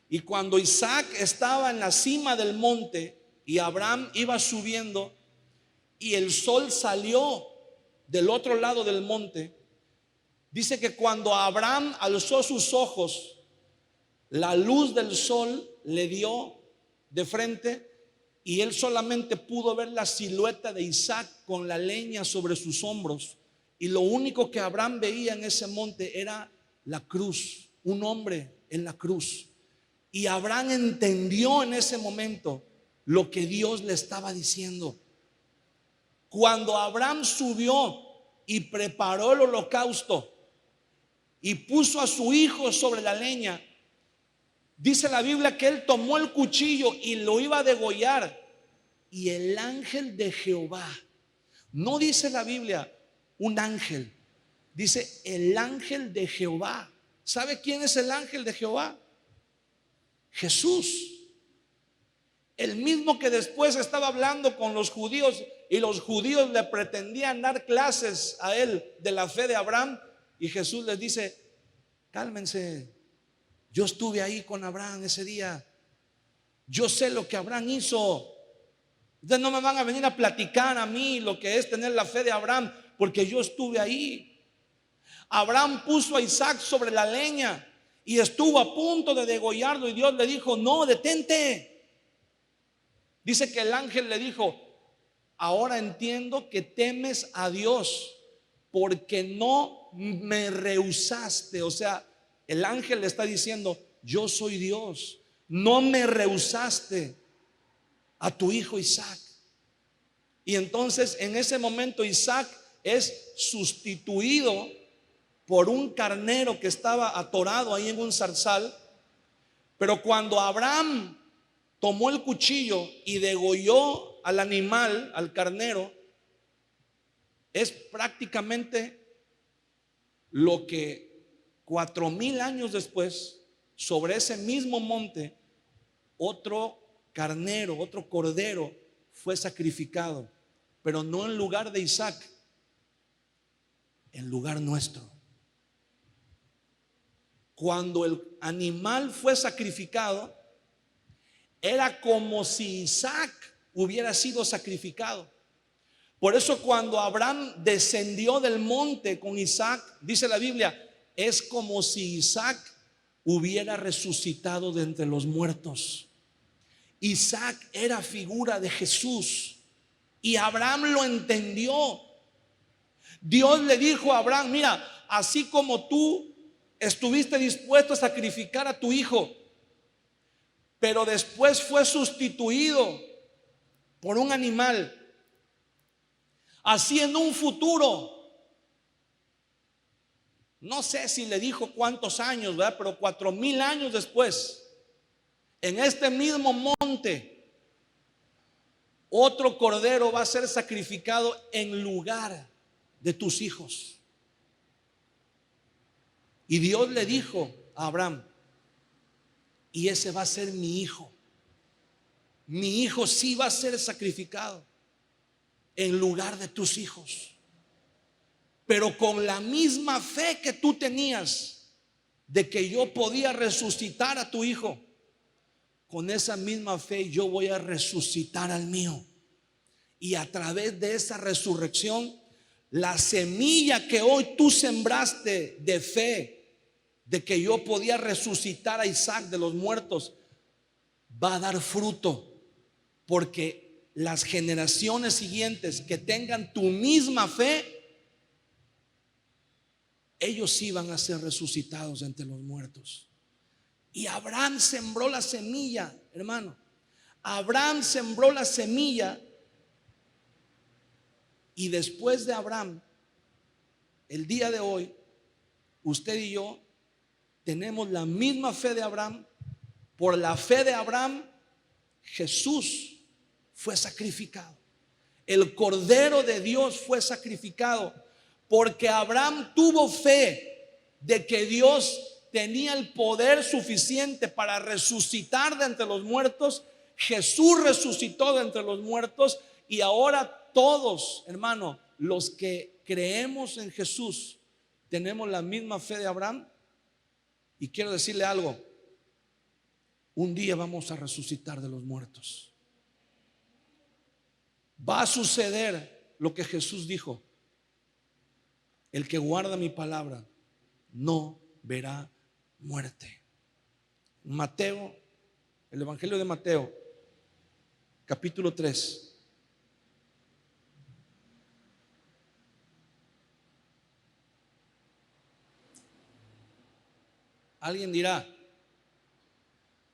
A: Y cuando Isaac estaba en la cima del monte y Abraham iba subiendo y el sol salió del otro lado del monte, dice que cuando Abraham alzó sus ojos, la luz del sol le dio de frente y él solamente pudo ver la silueta de Isaac con la leña sobre sus hombros. Y lo único que Abraham veía en ese monte era la cruz, un hombre en la cruz. Y Abraham entendió en ese momento lo que Dios le estaba diciendo. Cuando Abraham subió y preparó el holocausto y puso a su hijo sobre la leña, dice la Biblia que él tomó el cuchillo y lo iba a degollar. Y el ángel de Jehová, no dice la Biblia un ángel, dice el ángel de Jehová. ¿Sabe quién es el ángel de Jehová? Jesús. El mismo que después estaba hablando con los judíos y los judíos le pretendían dar clases a él de la fe de Abraham, y Jesús les dice: cálmense, yo estuve ahí con Abraham ese día, yo sé lo que Abraham hizo. Ustedes no me van a venir a platicar a mí lo que es tener la fe de Abraham, porque yo estuve ahí. Abraham puso a Isaac sobre la leña y estuvo a punto de degollarlo, y Dios le dijo: no, detente. Dice que el ángel le dijo: ahora entiendo que temes a Dios, porque no me rehusaste. O sea, el ángel le está diciendo: yo soy Dios, no me rehusaste a tu hijo Isaac. Y entonces en ese momento Isaac es sustituido por un carnero que estaba atorado ahí en un zarzal. Pero cuando Abraham tomó el cuchillo y degolló al animal, al carnero, es prácticamente lo que 4000 años después, sobre ese mismo monte, otro carnero, otro cordero fue sacrificado, pero no en lugar de Isaac, en lugar nuestro. Cuando el animal fue sacrificado, era como si Isaac hubiera sido sacrificado. Por eso cuando Abraham descendió del monte con Isaac, dice la Biblia, es como si Isaac hubiera resucitado de entre los muertos. Isaac era figura de Jesús y Abraham lo entendió. Dios le dijo a Abraham: mira, así como tú estuviste dispuesto a sacrificar a tu hijo, pero después fue sustituido por un animal, así en un futuro, no sé si le dijo cuántos años, ¿verdad? Pero 4000 años después, en este mismo monte, otro cordero va a ser sacrificado en lugar de tus hijos. Y Dios le dijo a Abraham: y ese va a ser mi hijo. Mi hijo sí va a ser sacrificado en lugar de tus hijos. Pero con la misma fe que tú tenías de que yo podía resucitar a tu hijo, con esa misma fe yo voy a resucitar al mío. Y a través de esa resurrección, la semilla que hoy tú sembraste de fe, de que yo podía resucitar a Isaac de los muertos, va a dar fruto, porque las generaciones siguientes que tengan tu misma fe, ellos sí van a ser resucitados entre los muertos. Y Abraham sembró la semilla, hermano. Abraham sembró la semilla, y después de Abraham, el día de hoy, usted y yo tenemos la misma fe de Abraham. Por la fe de Abraham, Jesús fue sacrificado. El Cordero de Dios fue sacrificado, porque Abraham tuvo fe de que Dios tenía el poder suficiente para resucitar de entre los muertos. Jesús resucitó de entre los muertos, y ahora todos, hermano, los que creemos en Jesús, tenemos la misma fe de Abraham. Y quiero decirle algo: un día vamos a resucitar de los muertos. Va a suceder lo que Jesús dijo: el que guarda mi palabra no verá muerte. Mateo, el Evangelio de Mateo, capítulo 3. Alguien dirá: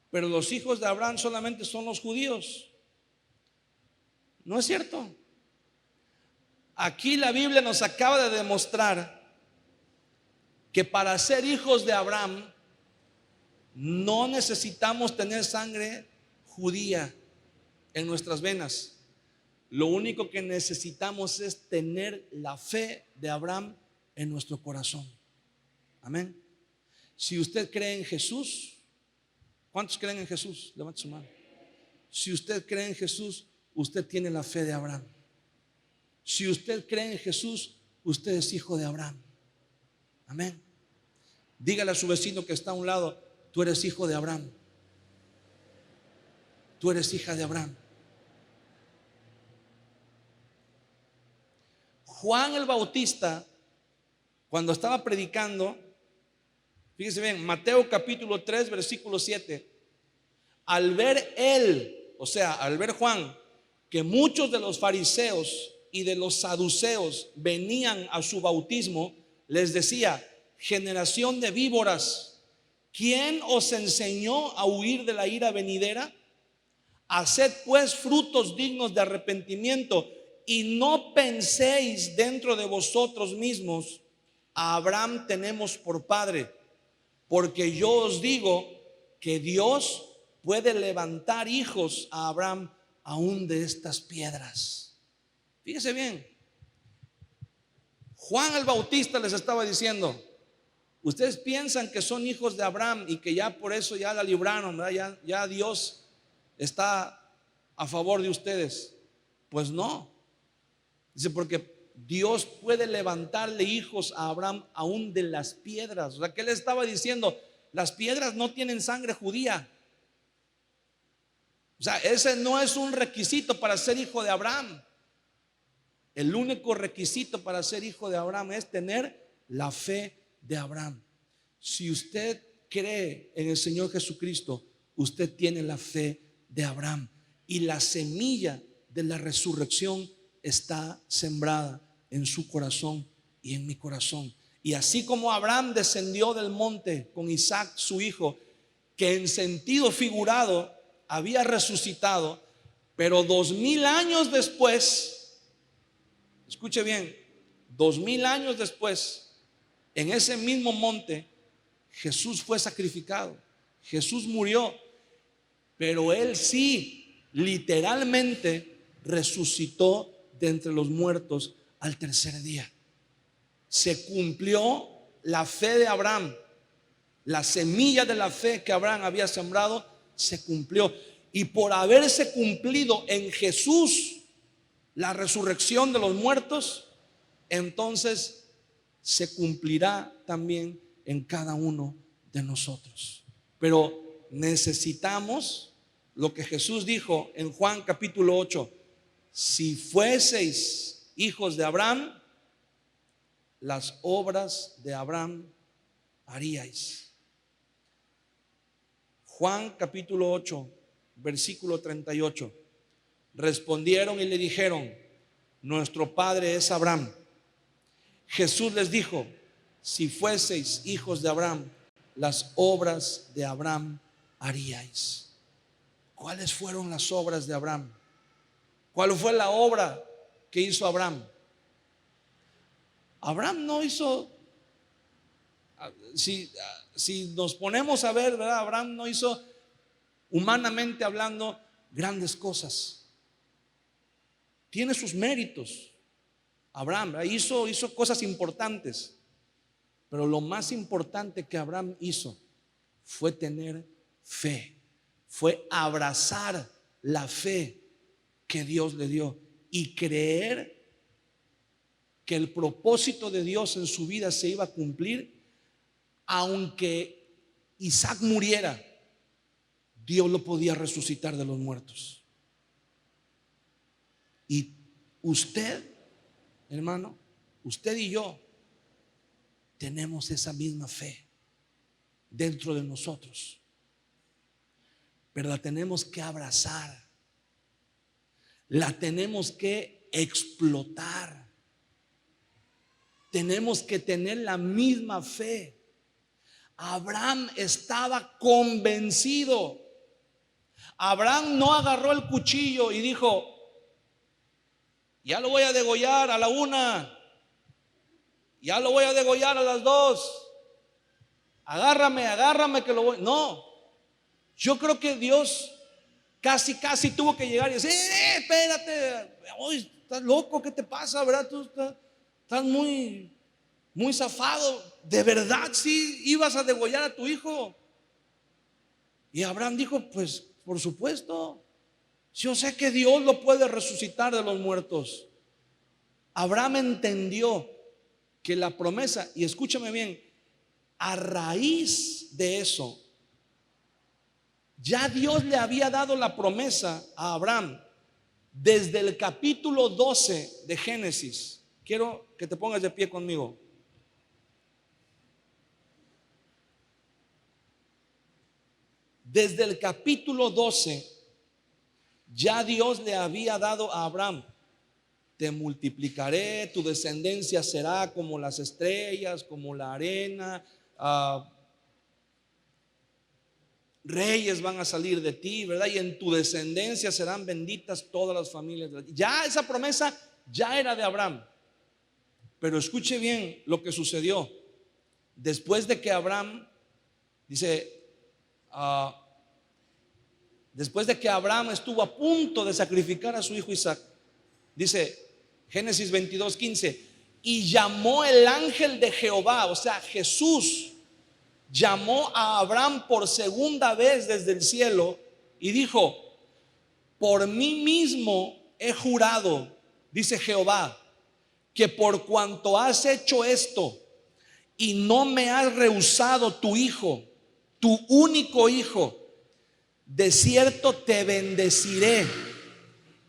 A: pero los hijos de Abraham solamente son los judíos. No es cierto. Aquí la Biblia nos acaba de demostrar que para ser hijos de Abraham no necesitamos tener sangre judía en nuestras venas. Lo único que necesitamos es tener la fe de Abraham en nuestro corazón. Amén. Si usted cree en Jesús, ¿Cuántos creen en Jesús? Levante su mano. Si usted cree en Jesús, usted tiene la fe de Abraham. Si usted cree en Jesús, usted es hijo de Abraham. Amén. Dígale a su vecino que está a un lado: tú eres hijo de Abraham. Tú eres hija de Abraham. Juan el Bautista, cuando estaba predicando, fíjese bien, Mateo capítulo 3 versículo 7, al ver él, o sea, al ver Juan, que muchos de los fariseos y de los saduceos venían a su bautismo, les decía: generación de víboras, ¿quién os enseñó a huir de la ira venidera? Haced pues frutos dignos de arrepentimiento, y no penséis dentro de vosotros mismos: a Abraham tenemos por padre. Porque yo os digo que Dios puede levantar hijos a Abraham aún de estas piedras. Fíjese bien, Juan el Bautista les estaba diciendo: ustedes piensan que son hijos de Abraham y que ya por eso ya la libraron, ¿verdad? Ya Dios está a favor de ustedes. Pues no. Dice, porque Dios puede levantarle hijos a Abraham aún de las piedras. O sea, ¿qué le estaba diciendo? Las piedras no tienen sangre judía. O sea, ese no es un requisito para ser hijo de Abraham. El único requisito para ser hijo de Abraham es tener la fe de Abraham. Si usted cree en el Señor Jesucristo, usted tiene la fe de Abraham, y la semilla de la resurrección está sembrada en su corazón y en mi corazón. Y así como Abraham descendió del monte con Isaac su hijo, que en sentido figurado había resucitado, pero 2000 años después, escuche bien, 2000 años después, en ese mismo monte, Jesús fue sacrificado, Jesús murió, pero él sí, literalmente resucitó de entre los muertos al tercer día. Se cumplió la fe de Abraham. La semilla de la fe que Abraham había sembrado se cumplió. Y por haberse cumplido en Jesús la resurrección de los muertos, entonces se cumplirá también en cada uno de nosotros. Pero necesitamos lo que Jesús dijo en Juan capítulo 8: si fueseis hijos de Abraham, las obras de Abraham haríais. Juan capítulo 8 versículo 38. Respondieron y le dijeron: nuestro padre es Abraham. Jesús les dijo: si fueseis hijos de Abraham, las obras de Abraham haríais. ¿Cuáles fueron las obras de Abraham? ¿Cuál fue la obra que hizo Abraham? Abraham no hizo, si nos ponemos a ver, ¿verdad? Abraham no hizo, humanamente hablando, grandes cosas. Tiene sus méritos. Abraham, ¿verdad? hizo cosas importantes, pero lo más importante que Abraham hizo fue tener fe, fue abrazar la fe que Dios le dio y creer que el propósito de Dios en su vida se iba a cumplir. Aunque Isaac muriera, Dios lo podía resucitar de los muertos. Y usted, hermano, usted y yo tenemos esa misma fe dentro de nosotros, pero la tenemos que abrazar, la tenemos que explotar. Tenemos que tener la misma fe. Abraham estaba convencido. Abraham no agarró el cuchillo y dijo: ya lo voy a degollar a la 1, ya lo voy a degollar a las 2. Agárrame que lo voy. No, yo creo que Dios casi tuvo que llegar y decir: espérate, oye, estás loco, ¿qué te pasa? ¿Verdad? Tú estás muy zafado. ¿De verdad sí ibas a degollar a tu hijo? Y Abraham dijo, pues por supuesto, yo sé que Dios lo puede resucitar de los muertos. Abraham entendió que la promesa, y escúchame bien, a raíz de eso, ya Dios le había dado la promesa a Abraham desde el capítulo 12 de Génesis. Quiero que te pongas de pie conmigo. Desde el capítulo 12, ya Dios le había dado a Abraham: te multiplicaré, tu descendencia será como las estrellas, como la arena, reyes van a salir de ti, ¿verdad? Y en tu descendencia serán benditas todas las familias de la tierra. Ya esa promesa ya era de Abraham. Pero escuche bien lo que sucedió. Después de que Abraham, dice, después de que Abraham estuvo a punto de sacrificar a su hijo Isaac, dice Génesis 22:15, y llamó el ángel de Jehová, o sea, Jesús, llamó a Abraham por segunda vez desde el cielo y dijo: por mí mismo he jurado, dice Jehová, que por cuanto has hecho esto y no me has rehusado tu hijo, tu único hijo, de cierto te bendeciré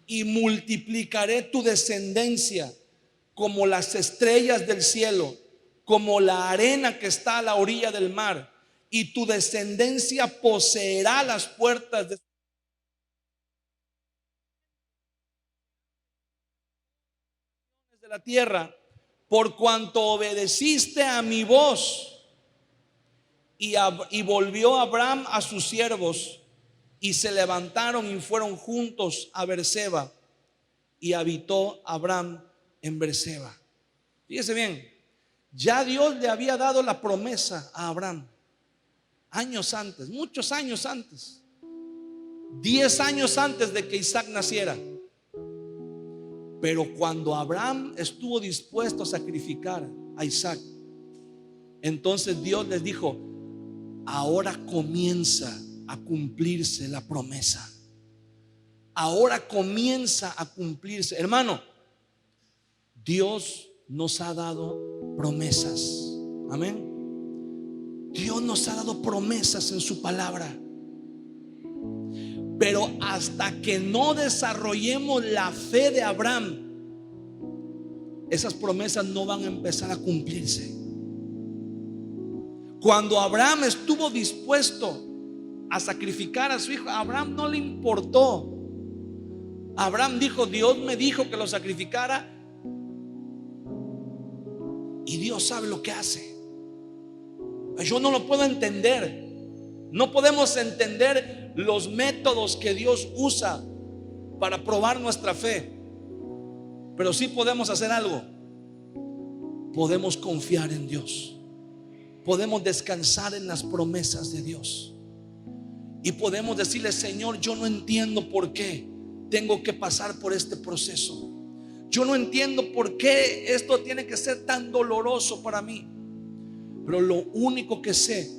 A: y multiplicaré tu descendencia como las estrellas del cielo, como la arena que está a la orilla del mar, y tu descendencia poseerá las puertas de la tierra, por cuanto obedeciste a mi voz. Y volvió Abraham a sus siervos, y se levantaron y fueron juntos a Berseba, y habitó Abraham en Berseba. Fíjese bien, ya Dios le había dado la promesa a Abraham años antes, muchos años antes, 10 años antes de que Isaac naciera. Pero cuando Abraham estuvo dispuesto a sacrificar a Isaac, entonces Dios les dijo: ahora comienza a cumplirse la promesa. Ahora comienza a cumplirse. Hermano, Dios nos ha dado promesas. Amén. Dios nos ha dado promesas en su palabra. Pero hasta que no desarrollemos la fe de Abraham, esas promesas no van a empezar a cumplirse. Cuando Abraham estuvo dispuesto a sacrificar a su hijo, a Abraham no le importó. Abraham dijo: Dios me dijo que lo sacrificara, y Dios sabe lo que hace. Yo no lo puedo entender. No podemos entender los métodos que Dios usa para probar nuestra fe, pero sí podemos hacer algo. Podemos confiar en Dios. Podemos descansar en las promesas de Dios. Y podemos decirle: Señor, yo no entiendo por qué tengo que pasar por este proceso. Yo no entiendo por qué esto tiene que ser tan doloroso para mí. Pero lo único que sé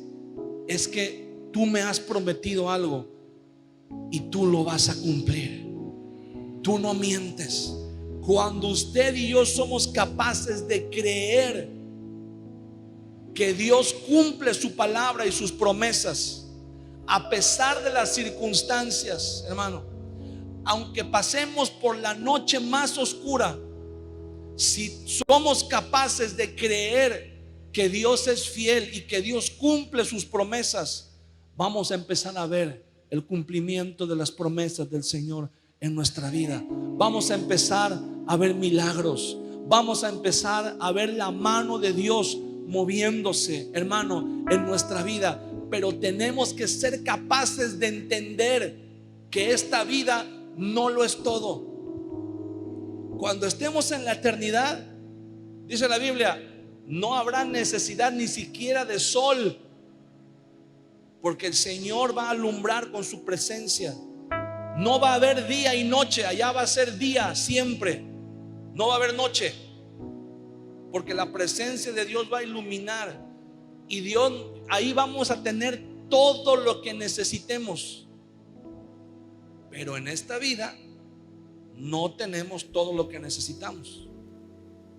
A: es que tú me has prometido algo y tú lo vas a cumplir. Tú no mientes. Cuando usted y yo somos capaces de creer que Dios cumple su palabra y sus promesas, a pesar de las circunstancias, hermano, aunque pasemos por la noche más oscura, si somos capaces de creer que Dios es fiel y que Dios cumple sus promesas, vamos a empezar a ver el cumplimiento de las promesas del Señor en nuestra vida. Vamos a empezar a ver milagros. Vamos a empezar a ver la mano de Dios moviéndose, hermano, en nuestra vida. Pero tenemos que ser capaces de entender que esta vida no lo es todo. Cuando estemos en la eternidad, dice la Biblia, no habrá necesidad ni siquiera de sol, porque el Señor va a alumbrar con su presencia. No va a haber día y noche. Allá va a ser día siempre. No va a haber noche, porque la presencia de Dios va a iluminar. Y Dios, ahí vamos a tener todo lo que necesitemos. Pero en esta vida no tenemos todo lo que necesitamos.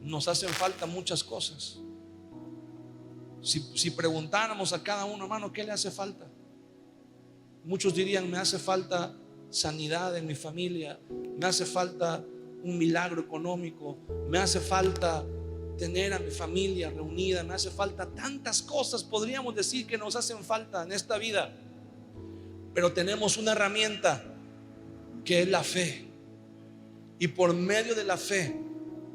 A: Nos hacen falta muchas cosas. Si preguntáramos a cada uno, hermano, ¿qué le hace falta? Muchos dirían: me hace falta sanidad en mi familia, me hace falta un milagro económico, me hace falta tener a mi familia reunida, me hace falta tantas cosas, podríamos decir, que nos hacen falta en esta vida. Pero tenemos una herramienta que es la fe, y por medio de la fe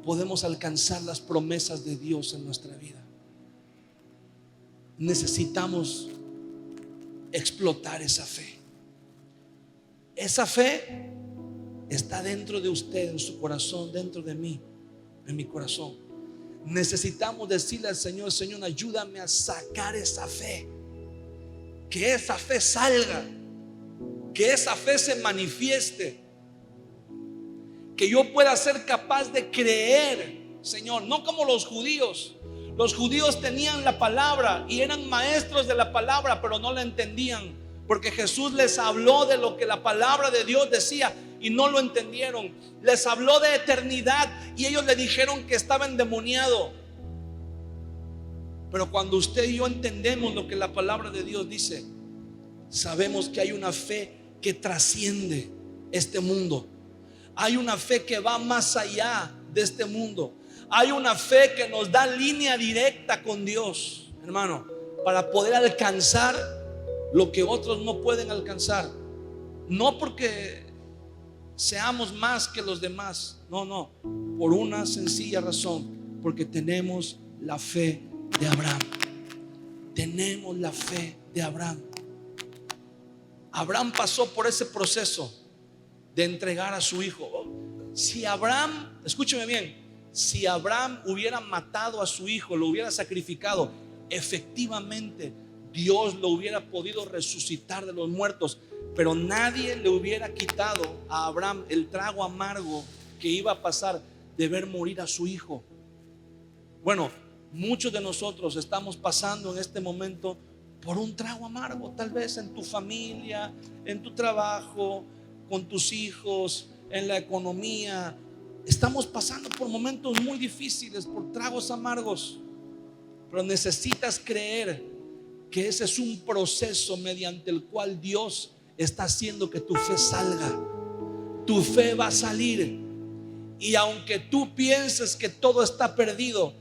A: podemos alcanzar las promesas de Dios en nuestra vida. Necesitamos explotar esa fe. Esa fe está dentro de usted, en su corazón, dentro de mí, en mi corazón. Necesitamos decirle al Señor: Señor, ayúdame a sacar esa fe, que esa fe salga, que esa fe se manifieste, que yo pueda ser capaz de creer, Señor, no como los judíos. Los judíos tenían la palabra y eran maestros de la palabra, pero no la entendían, porque Jesús les habló de lo que la palabra de Dios decía y no lo entendieron. Les habló de eternidad y ellos le dijeron que estaba endemoniado. Pero cuando usted y yo entendemos lo que la palabra de Dios dice, sabemos que hay una fe que trasciende este mundo. Hay una fe que va más allá de este mundo. Hay una fe que nos da línea directa con Dios, hermano, para poder alcanzar lo que otros no pueden alcanzar. No porque seamos más que los demás, no, por una sencilla razón: porque tenemos la fe de Abraham. Tenemos la fe de Abraham. Abraham pasó por ese proceso de entregar a su hijo. Si Abraham, escúcheme bien, si Abraham hubiera matado a su hijo, lo hubiera sacrificado, efectivamente Dios lo hubiera podido resucitar de los muertos, pero nadie le hubiera quitado a Abraham el trago amargo que iba a pasar de ver morir a su hijo. Bueno, muchos de nosotros estamos pasando en este momento por un trago amargo, tal vez en tu familia, en tu trabajo, con tus hijos, en la economía. Estamos pasando por momentos muy difíciles, por tragos amargos, pero necesitas creer que ese es un proceso mediante el cual Dios está haciendo que tu fe salga. Tu fe va a salir, y aunque tú pienses que todo está perdido,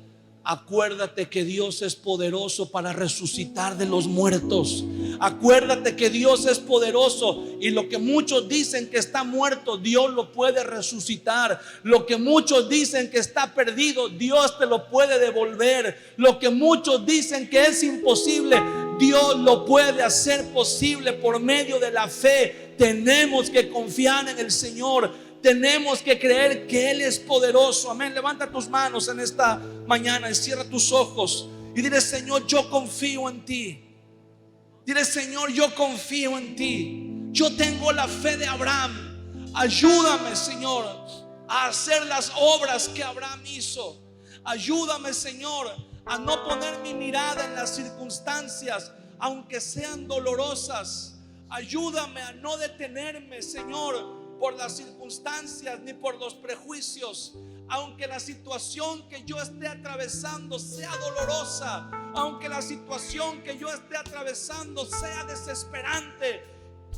A: acuérdate que Dios es poderoso para resucitar de los muertos. Acuérdate que Dios es poderoso, y lo que muchos dicen que está muerto, Dios lo puede resucitar. Lo que muchos dicen que está perdido, Dios te lo puede devolver. Lo que muchos dicen que es imposible, Dios lo puede hacer posible por medio de la fe. Tenemos que confiar en el Señor. Tenemos que creer que Él es poderoso. Amén. Levanta tus manos en esta mañana y cierra tus ojos y dile: Señor, yo confío en ti. Dile: Señor, yo confío en ti. Yo tengo la fe de Abraham. Ayúdame, Señor, a hacer las obras que Abraham hizo. Ayúdame, Señor, a no poner mi mirada en las circunstancias, aunque sean dolorosas. Ayúdame a no detenerme, Señor, por las circunstancias ni por los prejuicios. Aunque la situación que yo esté atravesando sea dolorosa, aunque la situación que yo esté atravesando sea desesperante,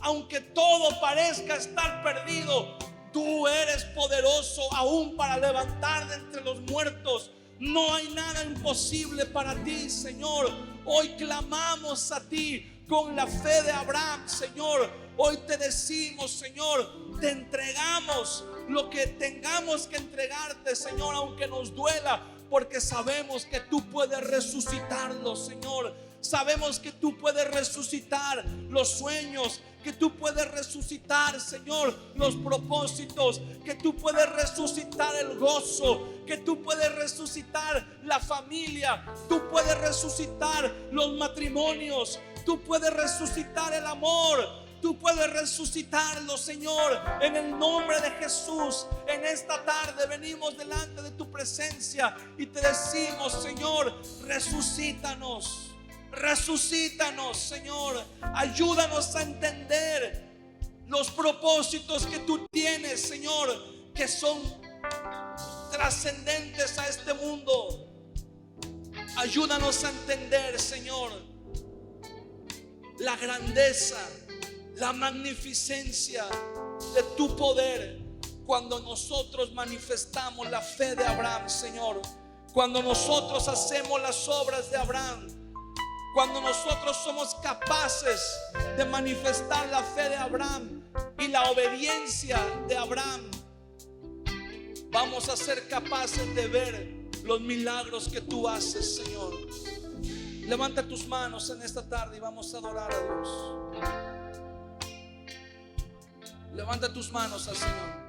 A: aunque todo parezca estar perdido, tú eres poderoso aún para levantar de entre los muertos. No hay nada imposible para ti, Señor. Hoy clamamos a ti con la fe de Abraham, Señor. Hoy te decimos, Señor, te entregamos lo que tengamos que entregarte, Señor, aunque nos duela, porque sabemos que tú puedes resucitarlo, Señor. Sabemos que tú puedes resucitar los sueños, que tú puedes resucitar, Señor, los propósitos, que tú puedes resucitar el gozo, que tú puedes resucitar la familia, tú puedes resucitar los matrimonios, tú puedes resucitar el amor. Tú puedes resucitarlo, Señor, en el nombre de Jesús. En esta tarde venimos delante de tu presencia y te decimos, Señor, resucítanos. Resucítanos, Señor. Ayúdanos a entender los propósitos que tú tienes, Señor, que son trascendentes a este mundo. Ayúdanos a entender, Señor, la grandeza, la magnificencia de tu poder cuando nosotros manifestamos la fe de Abraham, Señor. Cuando nosotros hacemos las obras de Abraham, cuando nosotros somos capaces de manifestar la fe de Abraham y la obediencia de Abraham, vamos a ser capaces de ver los milagros que tú haces, Señor. Levanta tus manos en esta tarde y vamos a adorar a Dios. Levanta tus manos al Señor.